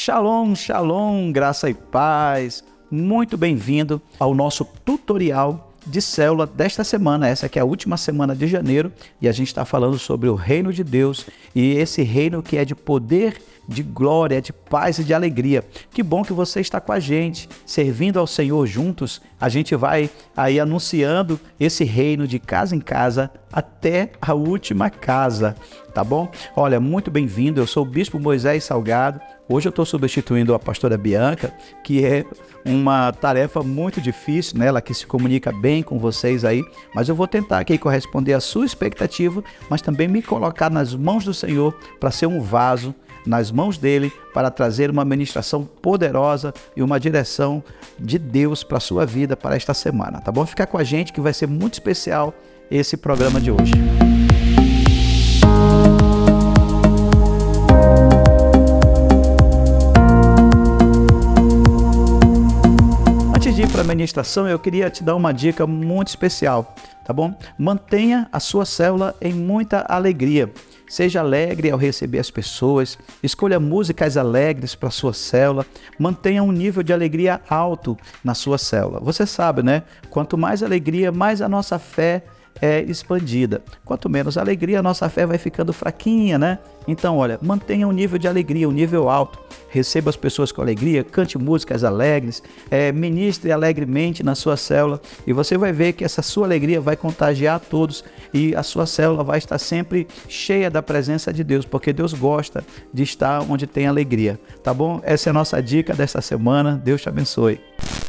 Shalom, shalom, graça e paz. Muito bem-vindo ao nosso tutorial de célula desta semana. Essa aqui é a última semana de janeiro e a gente está falando sobre o reino de Deus e esse reino que é de poder, de glória, de paz e de alegria. Que bom que você está com a gente, servindo ao Senhor juntos. A gente vai aí anunciando esse reino de casa em casa até a última casa, tá bom? Olha, muito bem-vindo, eu sou o Bispo Moisés Salgado. Hoje eu estou substituindo a pastora Bianca, que é uma tarefa muito difícil, né? Ela que se comunica bem com vocês aí, mas eu vou tentar aqui corresponder à sua expectativa, mas também me colocar nas mãos do Senhor para ser um vaso nas mãos dele para trazer uma ministração poderosa e uma direção de Deus para a sua vida para esta semana, tá bom? Fica com a gente que vai ser muito especial esse programa de hoje. Antes de ir para a ministração, eu queria te dar uma dica muito especial, tá bom? Mantenha a sua célula em muita alegria. Seja alegre ao receber as pessoas, escolha músicas alegres para a sua célula, mantenha um nível de alegria alto na sua célula. Você sabe, né? Quanto mais alegria, mais a nossa fé é expandida. Quanto menos alegria, a nossa fé vai ficando fraquinha, né? Então, olha, mantenha um nível de alegria, um nível alto. Receba as pessoas com alegria, cante músicas alegres, ministre alegremente na sua célula e você vai ver que essa sua alegria vai contagiar a todos e a sua célula vai estar sempre cheia da presença de Deus, porque Deus gosta de estar onde tem alegria, tá bom? Essa é a nossa dica dessa semana, Deus te abençoe.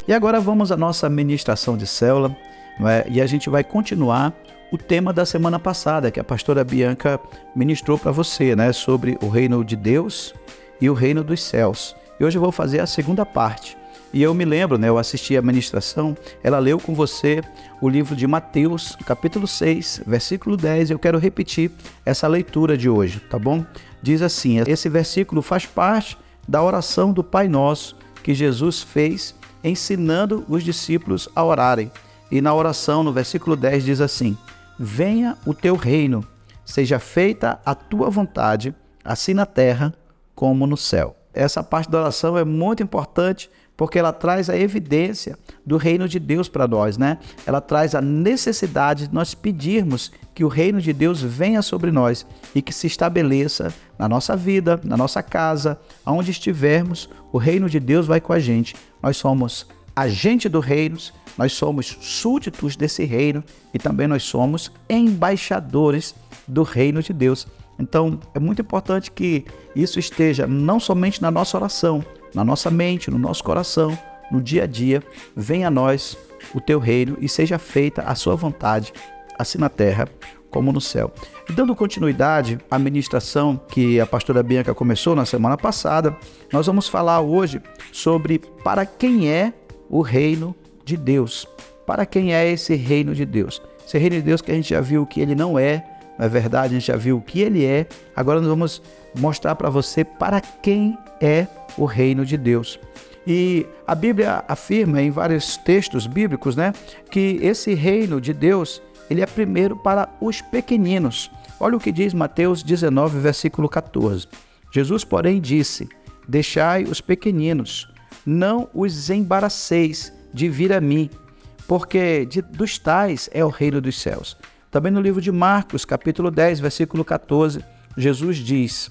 E agora vamos à nossa ministração de célula, não é? E a gente vai continuar o tema da semana passada, que a pastora Bianca ministrou para você, né? Sobre o reino de Deus e o reino dos céus. E hoje eu vou fazer a segunda parte. E eu me lembro, né? Eu assisti a ministração, ela leu com você o livro de Mateus, capítulo 6, versículo 10. Eu quero repetir essa leitura de hoje, tá bom? Diz assim, esse versículo faz parte da oração do Pai Nosso que Jesus fez ensinando os discípulos a orarem. E na oração, no versículo 10, diz assim: venha o teu reino, seja feita a tua vontade, assim na terra como no céu. Essa parte da oração é muito importante porque ela traz a evidência do reino de Deus para nós, né? Ela traz a necessidade de nós pedirmos que o reino de Deus venha sobre nós e que se estabeleça na nossa vida, na nossa casa, aonde estivermos, o reino de Deus vai com a gente. Nós somos agentes do reino, nós somos súditos desse reino e também nós somos embaixadores do reino de Deus. Então, é muito importante que isso esteja não somente na nossa oração, na nossa mente, no nosso coração, no dia a dia. Venha a nós o teu reino e seja feita a sua vontade, assim na terra como no céu. E dando continuidade à ministração que a pastora Bianca começou na semana passada, nós vamos falar hoje sobre para quem é o reino de Deus. Para quem é esse reino de Deus? Esse reino de Deus que a gente já viu que ele não é verdade, a gente já viu o que ele é. Agora nós vamos mostrar para você para quem é o reino de Deus. E a Bíblia afirma em vários textos bíblicos, né, que esse reino de Deus, ele é primeiro para os pequeninos. Olha o que diz Mateus 19, versículo 14. Jesus, porém, disse: deixai os pequeninos, não os embaraceis de vir a mim, porque dos tais é o reino dos céus. Também no livro de Marcos, capítulo 10, versículo 14, Jesus diz: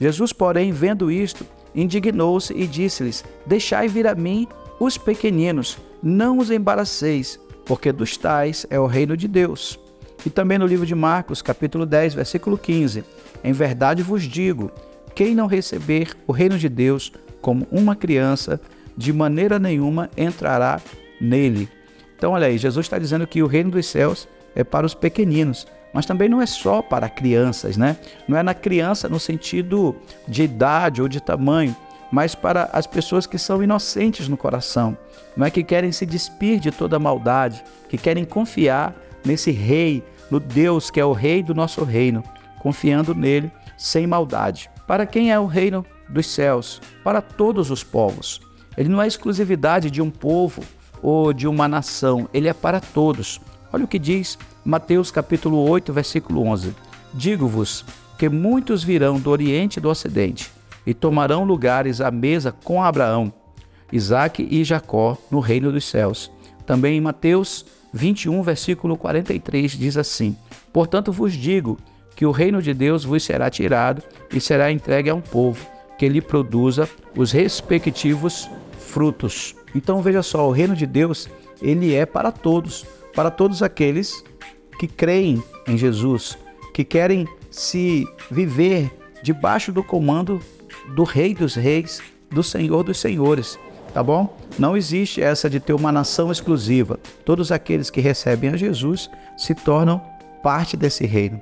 Jesus, porém, vendo isto, indignou-se e disse-lhes: deixai vir a mim os pequeninos, não os embaraceis, porque dos tais é o reino de Deus. E também no livro de Marcos, capítulo 10, versículo 15, em verdade vos digo, quem não receber o reino de Deus como uma criança, de maneira nenhuma entrará nele. Então, olha aí, Jesus está dizendo que o reino dos céus é para os pequeninos, mas também não é só para crianças, né? Não é na criança no sentido de idade ou de tamanho, mas para as pessoas que são inocentes no coração, não é, que querem se despir de toda maldade, que querem confiar nesse rei, no Deus que é o rei do nosso reino, confiando nele sem maldade. Para quem é o reino dos céus? Para todos os povos. Ele não é exclusividade de um povo ou de uma nação, ele é para todos. Olha o que diz Mateus capítulo 8, versículo 11. Digo-vos que muitos virão do Oriente e do Ocidente e tomarão lugares à mesa com Abraão, Isaque e Jacó no reino dos céus. Também em Mateus 21, versículo 43, diz assim: portanto vos digo que o reino de Deus vos será tirado e será entregue a um povo que lhe produza os respectivos frutos. Então veja só, o reino de Deus, ele é para todos aqueles que creem em Jesus, que querem se viver debaixo do comando do Rei dos Reis, do Senhor dos Senhores, tá bom? Não existe essa de ter uma nação exclusiva. Todos aqueles que recebem a Jesus se tornam parte desse reino.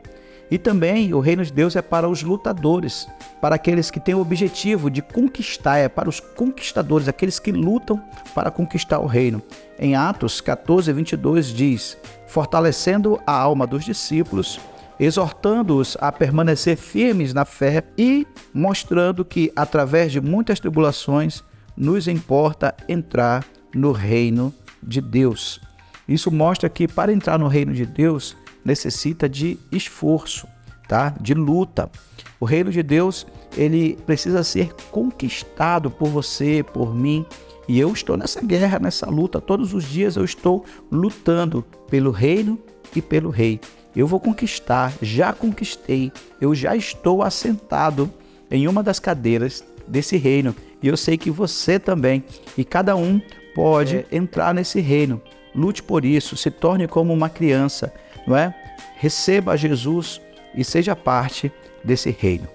E também o reino de Deus é para os lutadores, para aqueles que têm o objetivo de conquistar, é para os conquistadores, aqueles que lutam para conquistar o reino. Em Atos 14, 22 diz: fortalecendo a alma dos discípulos, exortando-os a permanecer firmes na fé e mostrando que, através de muitas tribulações, nos importa entrar no reino de Deus. Isso mostra que para entrar no reino de Deus necessita de esforço, tá? De luta. O reino de Deus, ele precisa ser conquistado por você, por mim. E eu estou nessa guerra, nessa luta. Todos os dias eu estou lutando pelo reino e pelo rei. Eu vou conquistar, já conquistei. Eu já estou assentado em uma das cadeiras desse reino. E eu sei que você também. E cada um pode entrar nesse reino. Lute por isso, se torne como uma criança, não é? Receba Jesus e seja parte desse reino.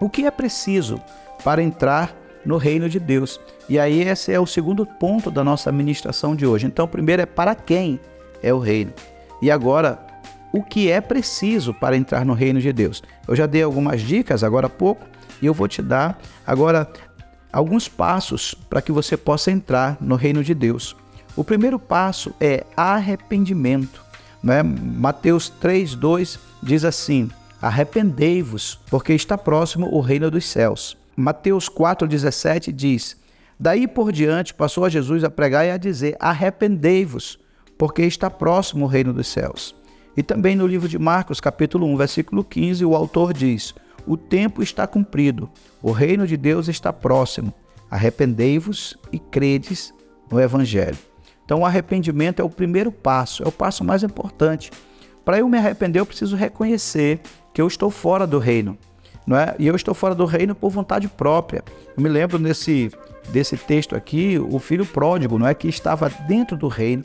O que é preciso para entrar no reino de Deus? E aí esse é o segundo ponto da nossa ministração de hoje. Então, primeiro é para quem é o reino. E agora, o que é preciso para entrar no reino de Deus? Eu já dei algumas dicas agora há pouco e eu vou te dar agora alguns passos para que você possa entrar no reino de Deus. O primeiro passo é arrependimento, né? Mateus 3:2 diz assim: arrependei-vos, porque está próximo o reino dos céus. Mateus 4:17 diz: daí por diante passou a Jesus a pregar e a dizer: arrependei-vos, porque está próximo o reino dos céus. E também no livro de Marcos, capítulo 1, versículo 15, o autor diz: o tempo está cumprido, o reino de Deus está próximo, arrependei-vos e credes no evangelho. Então o arrependimento é o primeiro passo, é o passo mais importante. Para eu me arrepender, eu preciso reconhecer que eu estou fora do reino, não é? E eu estou fora do reino por vontade própria. Eu me lembro desse texto aqui, o filho pródigo, não é? Que estava dentro do reino,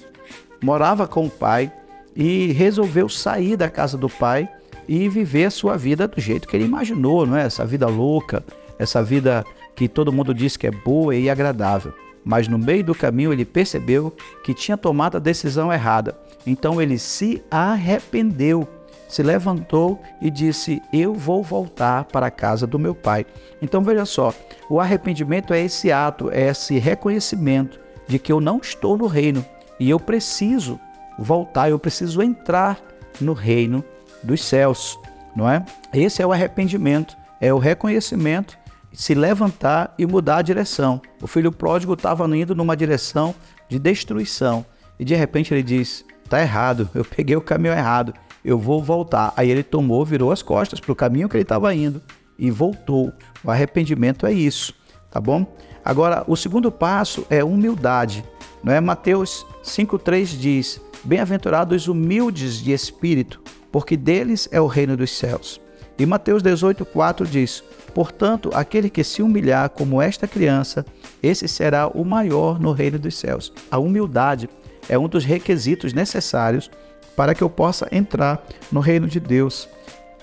morava com o pai e resolveu sair da casa do pai e viver a sua vida do jeito que ele imaginou, não é? Essa vida louca, essa vida que todo mundo diz que é boa e agradável. Mas no meio do caminho ele percebeu que tinha tomado a decisão errada. Então ele se arrependeu, se levantou e disse: eu vou voltar para a casa do meu pai. Então veja só, o arrependimento é esse ato, é esse reconhecimento de que eu não estou no reino e eu preciso voltar, eu preciso entrar no reino dos céus, não é? Esse é o arrependimento, é o reconhecimento, se levantar e mudar a direção. O filho pródigo estava indo numa direção de destruição e de repente ele diz: tá errado, eu peguei o caminho errado, eu vou voltar. Aí ele virou as costas para o caminho que ele estava indo e voltou. O arrependimento é isso, tá bom? Agora, o segundo passo é humildade, não é? Mateus 5:3 diz: bem-aventurados os humildes de espírito, porque deles é o reino dos céus. E Mateus 18:4 diz: portanto, aquele que se humilhar como esta criança, esse será o maior no reino dos céus. A humildade é um dos requisitos necessários para que eu possa entrar no reino de Deus.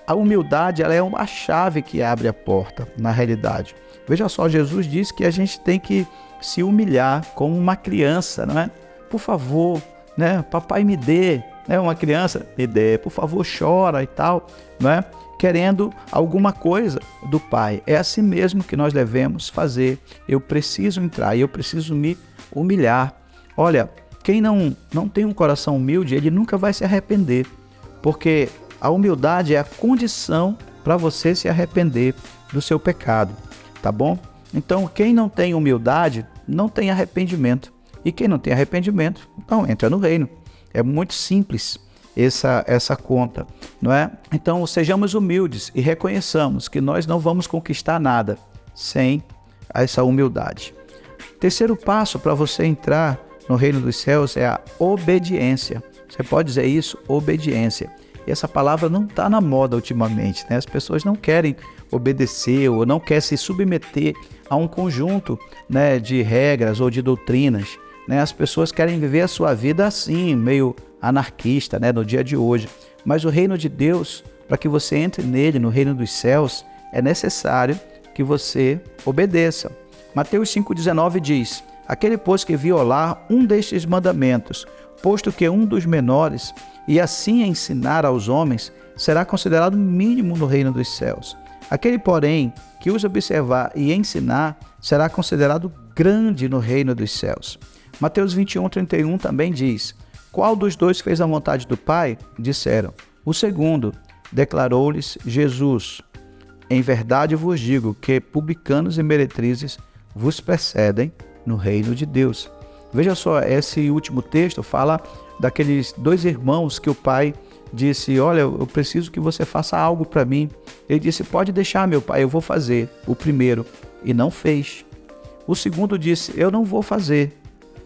A humildade, ela é uma chave que abre a porta, na realidade. Veja só, Jesus diz que a gente tem que se humilhar como uma criança, não é? Por favor, né? Papai me dê, né? Uma criança me dê, por favor, chora e tal, não é? Querendo alguma coisa do pai. É assim mesmo que nós devemos fazer. Eu preciso entrar e eu preciso me humilhar. Olha, quem não tem um coração humilde, ele nunca vai se arrepender, porque a humildade é a condição para você se arrepender do seu pecado, tá bom? Então, quem não tem humildade, não tem arrependimento. E quem não tem arrependimento, então entra no reino. É muito simples. essa conta, não é? Então, sejamos humildes e reconheçamos que nós não vamos conquistar nada sem essa humildade. Terceiro passo para você entrar no reino dos céus é a obediência. Você pode dizer isso? Obediência. E essa palavra não está na moda ultimamente, né? As pessoas não querem obedecer ou não querem se submeter a um conjunto, né, de regras ou de doutrinas, né? As pessoas querem viver a sua vida assim, meio anarquista, né, no dia de hoje. Mas o reino de Deus, para que você entre nele, no reino dos céus, é necessário que você obedeça. Mateus 5,19 diz: aquele, pois, que violar um destes mandamentos, posto que um dos menores, e assim ensinar aos homens, será considerado mínimo no reino dos céus. Aquele, porém, que os observar e ensinar, será considerado grande no reino dos céus. Mateus 21,31 também diz: qual dos dois fez a vontade do Pai? Disseram: o segundo. Declarou-lhes Jesus: em verdade vos digo que publicanos e meretrizes vos precedem no reino de Deus. Veja só, esse último texto fala daqueles dois irmãos que o pai disse: olha, eu preciso que você faça algo para mim. Ele disse: pode deixar, meu pai, eu vou fazer. O primeiro, e não fez. O segundo disse: eu não vou fazer.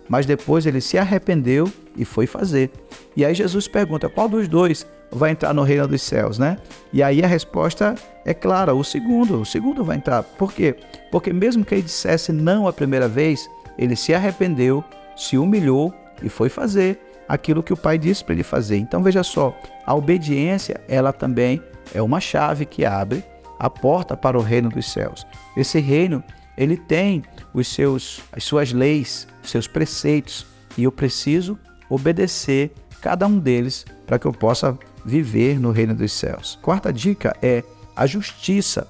Mas depois ele se arrependeu e foi fazer. E aí Jesus pergunta: qual dos dois vai entrar no reino dos céus, né? E aí a resposta é clara: o segundo vai entrar. Por quê? Porque mesmo que ele dissesse não a primeira vez, ele se arrependeu, se humilhou e foi fazer aquilo que o pai disse para ele fazer. Então veja só, a obediência, ela também é uma chave que abre a porta para o reino dos céus. Esse reino, ele tem as suas leis, os seus preceitos, e eu preciso obedecer cada um deles para que eu possa viver no reino dos céus. Quarta dica é a justiça.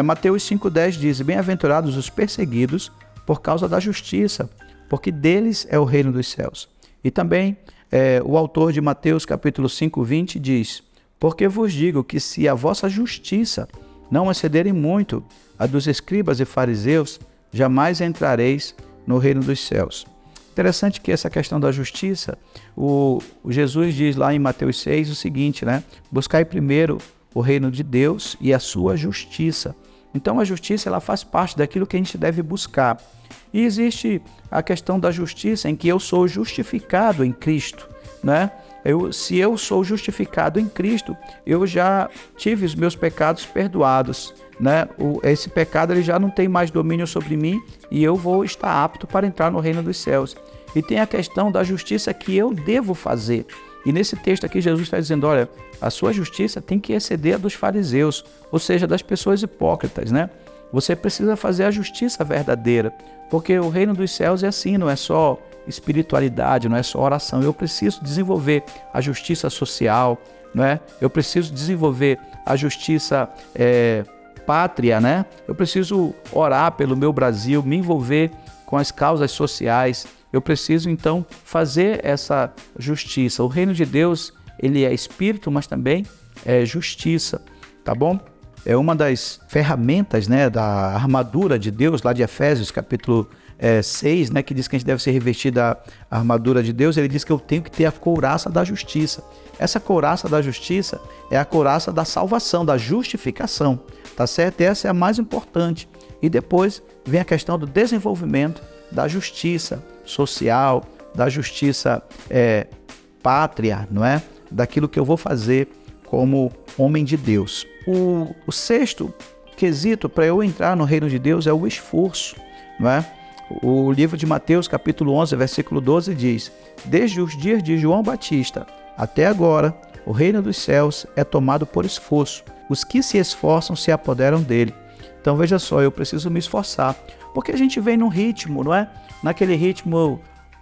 Mateus 5,10 diz: bem-aventurados os perseguidos por causa da justiça, porque deles é o reino dos céus. E também o autor de Mateus capítulo 5,20 diz: porque vos digo que se a vossa justiça não excederem muito a dos escribas e fariseus, jamais entrareis no reino dos céus. Interessante que essa questão da justiça, o Jesus diz lá em Mateus 6 o seguinte, né? Buscai primeiro o reino de Deus e a sua justiça. Então a justiça, ela faz parte daquilo que a gente deve buscar. E existe a questão da justiça em que eu sou justificado em Cristo, né? Se eu sou justificado em Cristo, eu já tive os meus pecados perdoados, né? Esse pecado, ele já não tem mais domínio sobre mim e eu vou estar apto para entrar no reino dos céus. E tem a questão da justiça que eu devo fazer. E nesse texto aqui Jesus está dizendo: olha, a sua justiça tem que exceder a dos fariseus, ou seja, das pessoas hipócritas, né? Você precisa fazer a justiça verdadeira, porque o reino dos céus é assim, não é só espiritualidade, não é só oração. Eu preciso desenvolver a justiça social, né? Eu preciso desenvolver a justiça pátria, né? Eu preciso orar pelo meu Brasil, me envolver com as causas sociais. Eu preciso, então, fazer essa justiça. O reino de Deus, ele é espírito, mas também é justiça, tá bom? É uma das ferramentas, né, da armadura de Deus, lá de Efésios, capítulo 6, né, que diz que a gente deve ser revestido da armadura de Deus. Ele diz que eu tenho que ter a couraça da justiça. Essa couraça da justiça é a couraça da salvação, da justificação, tá certo? Essa é a mais importante. E depois vem a questão do desenvolvimento da justiça social, da justiça pátria, não é? Daquilo que eu vou fazer como homem de Deus. O sexto quesito para eu entrar no reino de Deus é o esforço, não é? O livro de Mateus, capítulo 11, versículo 12 diz: desde os dias de João Batista até agora, o reino dos céus é tomado por esforço. Os que se esforçam se apoderam dele. Então veja só, eu preciso me esforçar, porque a gente vem num ritmo, não é? Naquele ritmo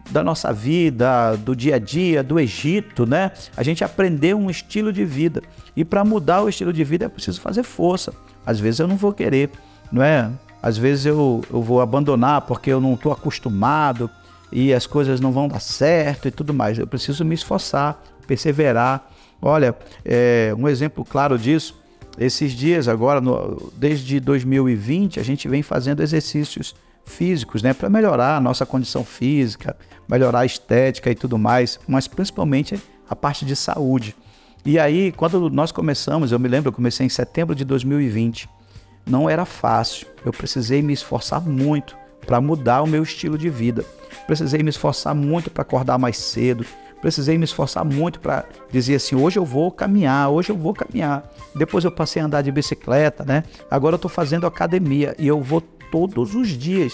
da nossa vida, do dia a dia, do Egito, né? A gente aprendeu um estilo de vida. E para mudar o estilo de vida é preciso fazer força. Às vezes eu não vou querer, não é? Às vezes eu vou abandonar porque eu não estou acostumado e as coisas não vão dar certo e tudo mais. Eu preciso me esforçar, perseverar. Olha, um exemplo claro disso, esses dias agora, desde 2020, a gente vem fazendo exercícios físicos, né, para melhorar a nossa condição física, melhorar a estética e tudo mais, mas principalmente a parte de saúde. E aí, quando nós começamos, eu me lembro, eu comecei em setembro de 2020, não era fácil, eu precisei me esforçar muito para mudar o meu estilo de vida, precisei me esforçar muito para acordar mais cedo, precisei me esforçar muito para dizer assim, hoje eu vou caminhar. Depois eu passei a andar de bicicleta, né? Agora eu estou fazendo academia e eu vou todos os dias,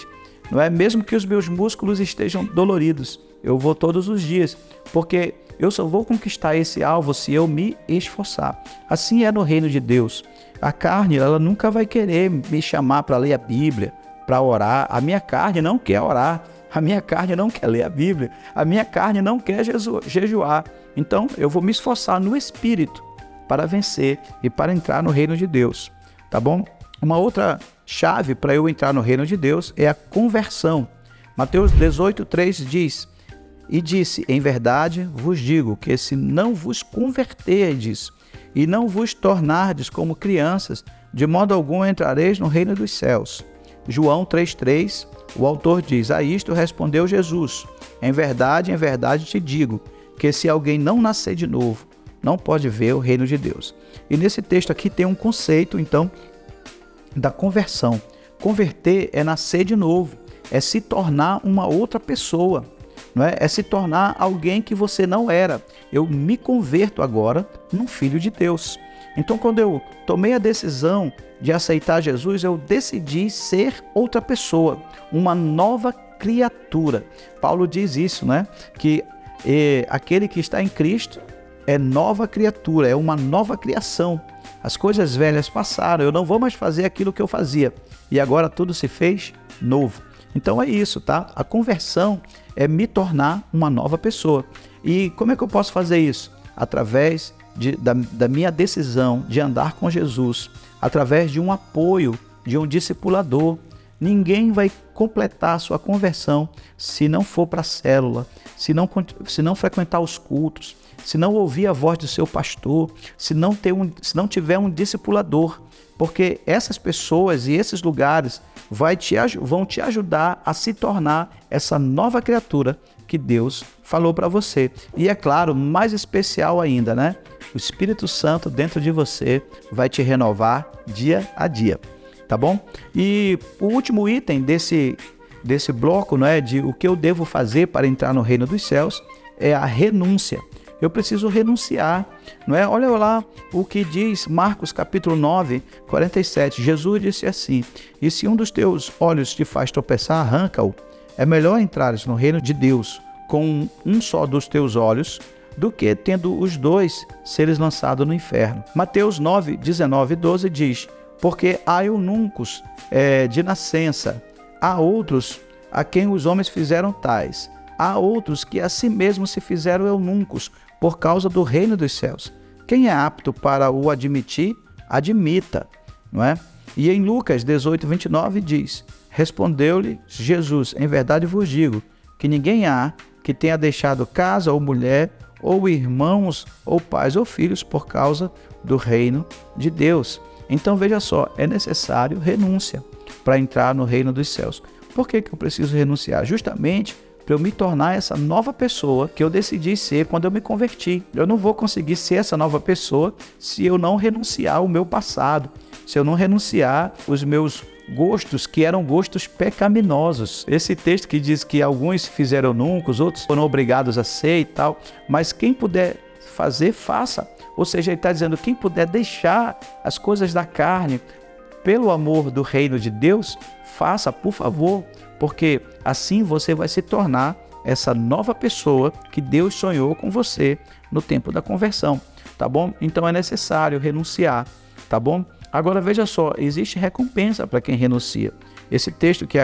não é? Mesmo que os meus músculos estejam doloridos, eu vou todos os dias, porque eu só vou conquistar esse alvo se eu me esforçar. Assim é no reino de Deus. A carne, ela nunca vai querer me chamar para ler a Bíblia, para orar. A minha carne não quer orar. A minha carne não quer ler a Bíblia. A minha carne não quer jejuar. Então, eu vou me esforçar no Espírito para vencer e para entrar no reino de Deus. Tá bom? Uma outra chave para eu entrar no reino de Deus é a conversão. Mateus 18:3 diz: E disse, em verdade vos digo, que se não vos converterdes e não vos tornardes como crianças, de modo algum entrareis no reino dos céus. João 3:3, o autor diz, a isto respondeu Jesus, em verdade te digo, que se alguém não nascer de novo, não pode ver o reino de Deus. E nesse texto aqui tem um conceito, então, da conversão. Converter é nascer de novo, é se tornar uma outra pessoa. Não é? É se tornar alguém que você não era. Eu me converto agora num filho de Deus. Então, quando eu tomei a decisão de aceitar Jesus, eu decidi ser outra pessoa, uma nova criatura. Paulo diz isso, né? Que aquele que está em Cristo é nova criatura, é uma nova criação. As coisas velhas passaram, eu não vou mais fazer aquilo que eu fazia. E agora tudo se fez novo. Então é isso, tá? A conversão é me tornar uma nova pessoa. E como é que eu posso fazer isso? Através da minha decisão de andar com Jesus, através de um apoio, de um discipulador. Ninguém vai completar a sua conversão se não for para a célula, se não frequentar os cultos, se não ouvir a voz do seu pastor, se não tiver um discipulador. Porque essas pessoas e esses lugares vão te ajudar a se tornar essa nova criatura que Deus falou para você. E é claro, mais especial ainda, né? O Espírito Santo dentro de você vai te renovar dia a dia, tá bom? E o último item desse bloco, né, de o que eu devo fazer para entrar no reino dos céus, é a renúncia. Eu preciso renunciar, não é? Olha lá o que diz Marcos capítulo 9, 47. Jesus disse assim, e se um dos teus olhos te faz tropeçar, arranca-o. É melhor entrares no reino de Deus com um só dos teus olhos, do que tendo os dois seres lançados no inferno. Mateus 9, 19 e 12 diz, porque há eunucos de nascença, há outros a quem os homens fizeram tais, há outros que a si mesmos se fizeram eunucos, por causa do reino dos céus. Quem é apto para o admitir, admita, não é? E em Lucas 18, 29 diz, respondeu-lhe Jesus, em verdade vos digo, que ninguém há que tenha deixado casa ou mulher, ou irmãos, ou pais ou filhos, por causa do reino de Deus. Então veja só, é necessário renúncia para entrar no reino dos céus. Por que eu preciso renunciar? Justamente para eu me tornar essa nova pessoa que eu decidi ser quando eu me converti. Eu não vou conseguir ser essa nova pessoa se eu não renunciar ao meu passado, se eu não renunciar os meus gostos que eram gostos pecaminosos. Esse texto que diz que alguns fizeram nunca, os outros foram obrigados a ser e tal, mas quem puder fazer, faça. Ou seja, ele está dizendo, quem puder deixar as coisas da carne pelo amor do reino de Deus, faça, por favor, porque assim você vai se tornar essa nova pessoa que Deus sonhou com você no tempo da conversão, tá bom? Então é necessário renunciar, tá bom? Agora veja só, existe recompensa para quem renuncia. Esse texto que é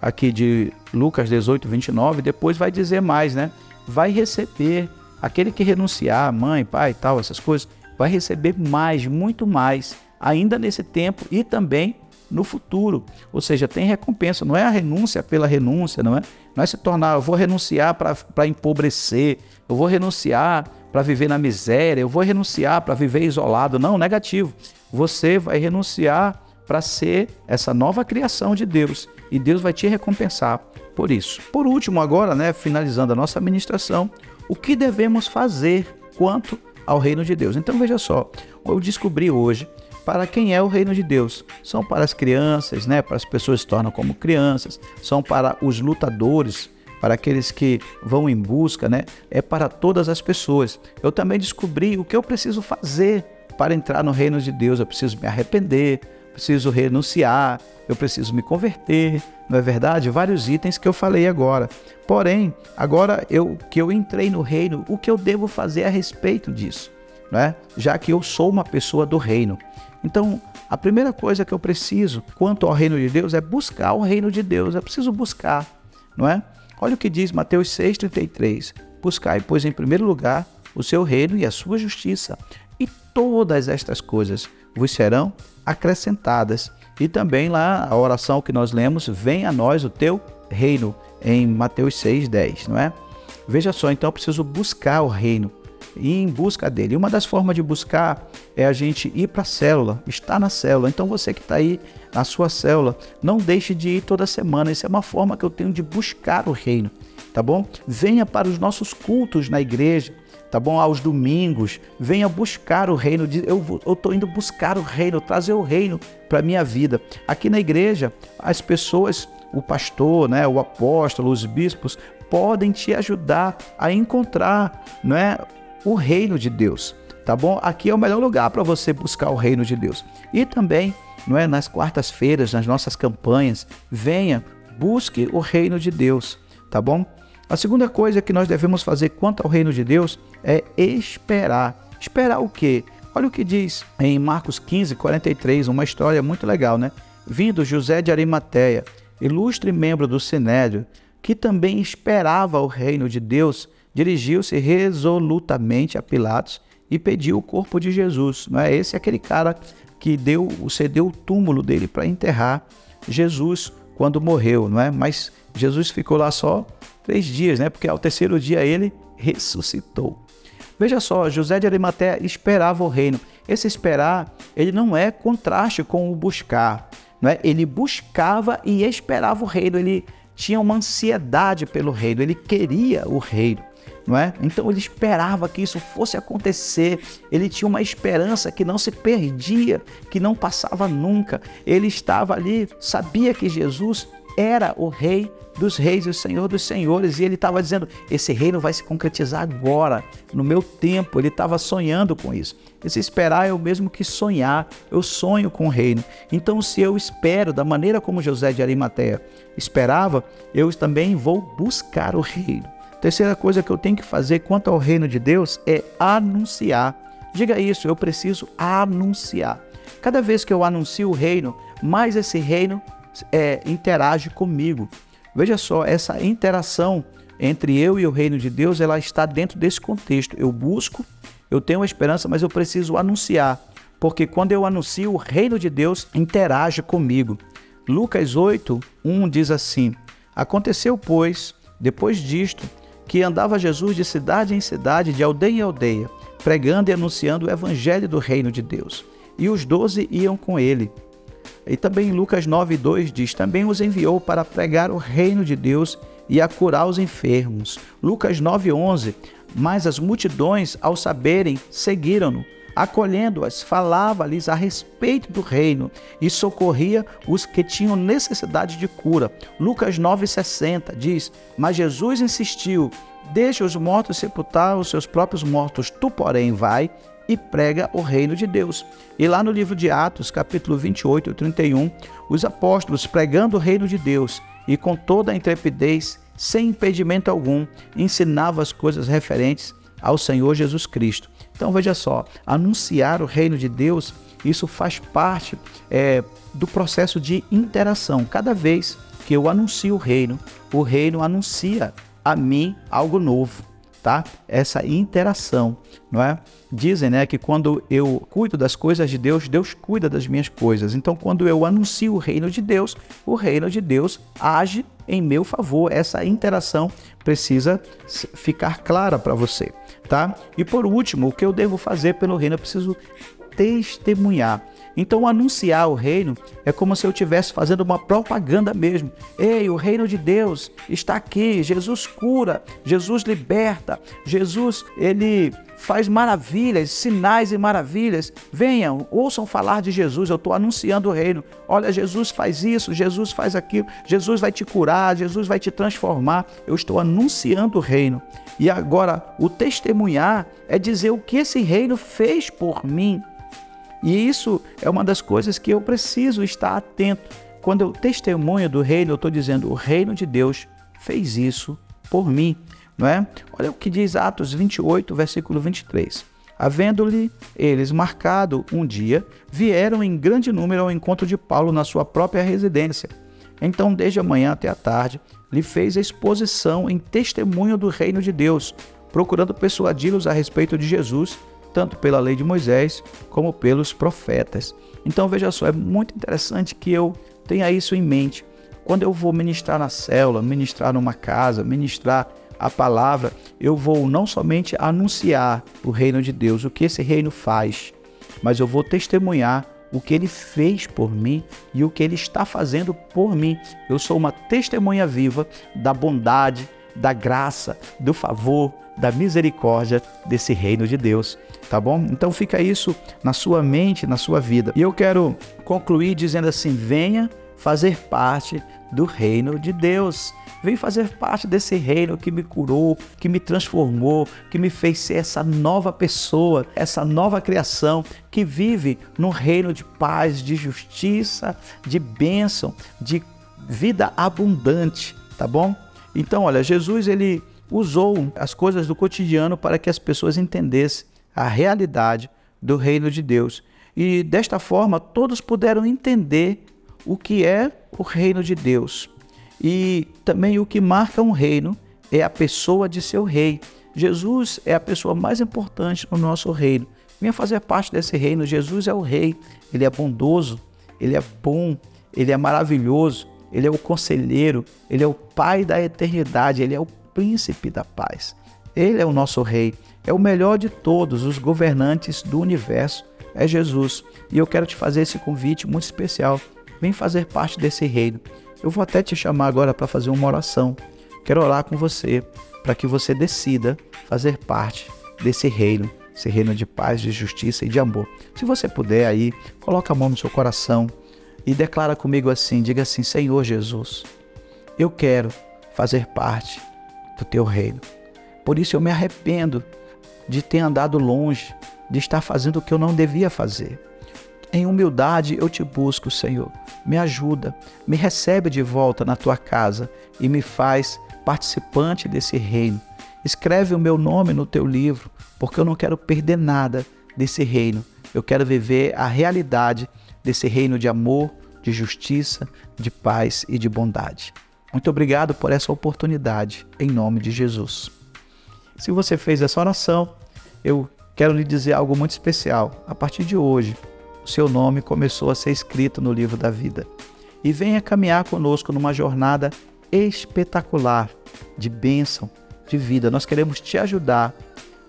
aqui de Lucas 18, 29, depois vai dizer mais, né? Vai receber, aquele que renunciar, mãe, pai e tal, essas coisas, vai receber mais, muito mais, ainda nesse tempo e também no futuro. Ou seja, tem recompensa, não é a renúncia pela renúncia, não é se tornar, eu vou renunciar para empobrecer, eu vou renunciar para viver na miséria, eu vou renunciar para viver isolado, não, negativo. Você vai renunciar para ser essa nova criação de Deus e Deus vai te recompensar por isso. Por último agora, né, finalizando a nossa ministração, o que devemos fazer quanto ao reino de Deus. Então veja só, eu descobri hoje para quem é o reino de Deus. São para as crianças, né? Para as pessoas que se tornam como crianças, são para os lutadores, para aqueles que vão em busca, né? É para todas as pessoas. Eu também descobri o que eu preciso fazer para entrar no reino de Deus. Eu preciso me arrepender, preciso renunciar, eu preciso me converter, não é verdade? Vários itens que eu falei agora. Porém, agora que eu entrei no reino, o que eu devo fazer a respeito disso, né? Já que eu sou uma pessoa do reino. Então, a primeira coisa que eu preciso quanto ao reino de Deus é buscar o reino de Deus. Eu preciso buscar, não é? Olha o que diz Mateus 6,33. Buscai, pois, em primeiro lugar, o seu reino e a sua justiça, e todas estas coisas vos serão acrescentadas. E também lá a oração que nós lemos, venha a nós o teu reino, em Mateus 6,10, não é? Veja só, então eu preciso buscar o reino, ir em busca dele. E uma das formas de buscar é a gente ir para a célula, estar na célula. Então você que está aí na sua célula, não deixe de ir toda semana. Isso é uma forma que eu tenho de buscar o reino, tá bom? Venha para os nossos cultos na igreja, tá bom? Aos domingos, venha buscar o reino. Eu estou indo buscar o reino, trazer o reino para a minha vida. Aqui na igreja, as pessoas, o pastor, né, o apóstolo, os bispos, podem te ajudar a encontrar, não é, o reino de Deus, tá bom? Aqui é o melhor lugar para você buscar o reino de Deus. E também, não é, nas quartas-feiras, nas nossas campanhas, venha, busque o reino de Deus, tá bom? A segunda coisa que nós devemos fazer quanto ao reino de Deus é esperar. Esperar o quê? Olha o que diz em Marcos 15:43, uma história muito legal, né? Vindo José de Arimateia, ilustre membro do Sinédrio, que também esperava o reino de Deus, dirigiu-se resolutamente a Pilatos e pediu o corpo de Jesus. Não é? Esse é aquele cara que cedeu o túmulo dele para enterrar Jesus quando morreu, não é? Mas Jesus ficou lá só 3 dias, né? Porque ao terceiro dia ele ressuscitou. Veja só, José de Arimateia esperava o reino. Esse esperar, ele não é contraste com o buscar, não é? Ele buscava e esperava o reino, ele tinha uma ansiedade pelo reino, ele queria o reino, não é? Então ele esperava que isso fosse acontecer, ele tinha uma esperança que não se perdia, que não passava nunca. Ele estava ali, sabia que Jesus era o rei dos reis e o senhor dos senhores, e ele estava dizendo, esse reino vai se concretizar agora, no meu tempo. Ele estava sonhando com isso. Esse esperar é o mesmo que sonhar. Eu sonho com o reino. Então, se eu espero da maneira como José de Arimateia esperava, eu também vou buscar o reino. Terceira coisa que eu tenho que fazer quanto ao reino de Deus é anunciar. Diga isso, eu preciso anunciar. Cada vez que eu anuncio o reino, mais esse reino interage comigo. Veja só, essa interação entre eu e o reino de Deus, ela está dentro desse contexto. Eu busco, eu tenho uma esperança, mas eu preciso anunciar, porque quando eu anuncio, o reino de Deus interage comigo. Lucas 8:1 diz assim, aconteceu, pois, depois disto, que andava Jesus de cidade em cidade, de aldeia em aldeia, pregando e anunciando o evangelho do reino de Deus. E os 12 iam com ele. E também Lucas 9:2 diz, também os enviou para pregar o reino de Deus e a curar os enfermos. Lucas 9:11, mas as multidões, ao saberem, seguiram-no, acolhendo-as, falava-lhes a respeito do reino e socorria os que tinham necessidade de cura. Lucas 9:60 diz, mas Jesus insistiu, deixa os mortos sepultar os seus próprios mortos, tu, porém, vai e prega o reino de Deus. E lá no livro de Atos, capítulo 28:31, os apóstolos pregando o reino de Deus e com toda a intrepidez, sem impedimento algum, ensinavam as coisas referentes ao Senhor Jesus Cristo. Então veja só, anunciar o reino de Deus, isso faz parte do processo de interação. Cada vez que eu anuncio o reino anuncia a mim algo novo. Tá? Essa interação, não é? Dizem, né, que quando eu cuido das coisas de Deus, Deus cuida das minhas coisas. Então, quando eu anuncio o reino de Deus age em meu favor. Essa interação precisa ficar clara para você, tá? E por último, o que eu devo fazer pelo reino? Eu preciso testemunhar. Então, anunciar o reino é como se eu estivesse fazendo uma propaganda mesmo. Ei, o reino de Deus está aqui. Jesus cura, Jesus liberta, Jesus, ele faz maravilhas, sinais e maravilhas. Venham, ouçam falar de Jesus. Eu estou anunciando o reino. Olha, Jesus faz isso, Jesus faz aquilo, Jesus vai te curar, Jesus vai te transformar. Eu estou anunciando o reino. E agora, o testemunhar é dizer o que esse reino fez por mim. E isso é uma das coisas que eu preciso estar atento. Quando eu testemunho do reino, eu estou dizendo, o reino de Deus fez isso por mim, não é? Olha o que diz Atos 28, versículo 23. Havendo-lhe eles marcado um dia, vieram em grande número ao encontro de Paulo na sua própria residência. Então, desde a manhã até a tarde, lhe fez a exposição em testemunho do reino de Deus, procurando persuadi-los a respeito de Jesus, tanto pela lei de Moisés, como pelos profetas. Então, veja só, é muito interessante que eu tenha isso em mente. Quando eu vou ministrar na célula, ministrar numa casa, ministrar a palavra, eu vou não somente anunciar o reino de Deus, o que esse reino faz, mas eu vou testemunhar o que ele fez por mim e o que ele está fazendo por mim. Eu sou uma testemunha viva da bondade, da graça, do favor, da misericórdia desse reino de Deus, tá bom? Então fica isso na sua mente, na sua vida. E eu quero concluir dizendo assim, venha fazer parte do reino de Deus. Vem fazer parte desse reino que me curou, que me transformou, que me fez ser essa nova pessoa, essa nova criação que vive num reino de paz, de justiça, de bênção, de vida abundante, tá bom? Então, olha, Jesus, ele usou as coisas do cotidiano para que as pessoas entendessem a realidade do reino de Deus. E desta forma, todos puderam entender o que é o reino de Deus. E também o que marca um reino é a pessoa de seu rei. Jesus é a pessoa mais importante no nosso reino. Venha fazer parte desse reino. Jesus é o rei. Ele é bondoso, ele é bom, ele é maravilhoso, ele é o conselheiro, ele é o pai da eternidade, ele é o príncipe da paz. Ele é o nosso rei, é o melhor de todos os governantes do universo, é Jesus. E eu quero te fazer esse convite muito especial. Vem fazer parte desse reino. Eu vou até te chamar agora para fazer uma oração. Quero orar com você para que você decida fazer parte desse reino, esse reino de paz, de justiça e de amor. Se você puder aí, coloca a mão no seu coração e declara comigo assim, diga assim, Senhor Jesus, eu quero fazer parte do teu reino. Por isso eu me arrependo de ter andado longe, de estar fazendo o que eu não devia fazer. Em humildade eu te busco, Senhor. Me ajuda, me recebe de volta na tua casa e me faz participante desse reino. Escreve o meu nome no teu livro, porque eu não quero perder nada desse reino. Eu quero viver a realidade desse reino de amor, de justiça, de paz e de bondade. Muito obrigado por essa oportunidade, em nome de Jesus. Se você fez essa oração, eu quero lhe dizer algo muito especial. A partir de hoje, o seu nome começou a ser escrito no livro da vida. E venha caminhar conosco numa jornada espetacular de bênção, de vida. Nós queremos te ajudar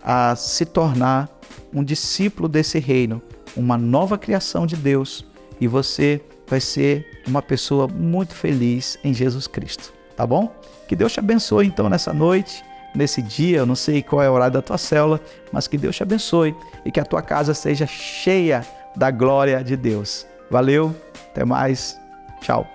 a se tornar um discípulo desse reino, uma nova criação de Deus. E você vai ser uma pessoa muito feliz em Jesus Cristo, tá bom? Que Deus te abençoe então nessa noite, nesse dia, eu não sei qual é o horário da tua célula, mas que Deus te abençoe e que a tua casa seja cheia da glória de Deus. Valeu, até mais, tchau.